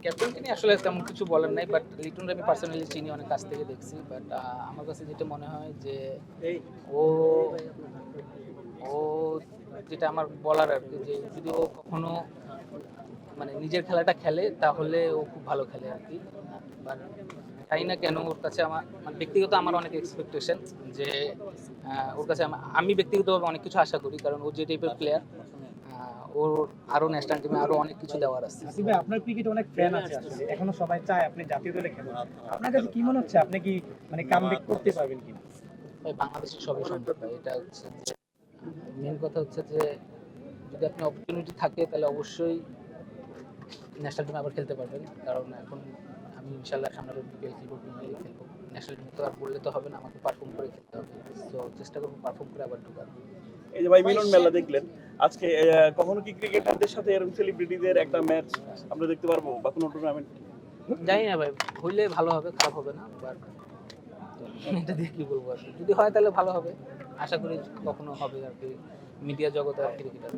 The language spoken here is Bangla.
ক্যাপ্টেনকে নিয়ে আসলে তেমন কিছু বলার নাই, বাট লিটনকে আমি পার্সোনালি চিনি, অনেক কাছ থেকে দেখছি। বাট আমার কাছে যেটা মনে হয় যে ও ও যেটা আমার বলার আর কি, যে যদি ও কখনো মানে নিজের খেলাটা খেলে তাহলে ও খুব ভালো খেলে আর কি। বাট তাই না কেন ওর কাছে আমার মানে ব্যক্তিগত আমার অনেক এক্সপেকটেশন যে ওর কাছে আমি ব্যক্তিগতভাবে অনেক কিছু আশা করি, কারণ ও যে টাইপের প্লেয়ার, ওর আরো ন্যাশনাল টিমে আরো অনেক কিছু দেওয়ার আছে। আসিফ ভাই, আপনার ক্রিকেটে অনেক ফ্যান আছে আসলে, এখনো সবাই চায় আপনি জাতীয় দলে খেলেন। আপনার কাছে কি মনে হচ্ছে, আপনি কি মানে কামব্যাক করতে পারবেন কিনা? ভাই বাংলাদেশের সবই সম্ভব ভাই। এটা হচ্ছে যে মেন কথা হচ্ছে যে যদি আপনি অপরচুনিটি থাকে তাহলে অবশ্যই ন্যাশনাল টিমে আবার খেলতে পারবেন। কারণ এখন আমি ইনশাল্লাহ সামনে বিপিএল খেলবো, প্রিমিয়ার লিগ খেলবো। ন্যাশনাল টিমে তো আর বললে তো হবে না, আমাকে পারফর্ম করে খেলতে হবে। তো চেষ্টা করবো পারফর্ম করে আবার ঢোকার। এই যে ভাই মিলন মেলা দেখলেন আজকে, কখনো কি ক্রিকেটারদের সাথে এরকম সেলিব্রিটিদের একটা ম্যাচ আমরা দেখতে পারবো বা কোনো টুর্নামেন্ট? জানি না ভাই, হইলে ভালো হবে, খারাপ হবে না। বাট এটা দিয়ে কি বলবো আর কি, যদি হয় তাহলে ভালো হবে। আশা করি কখনো হবে আর কি, মিডিয়া জগতে আর ক্রিকেটার।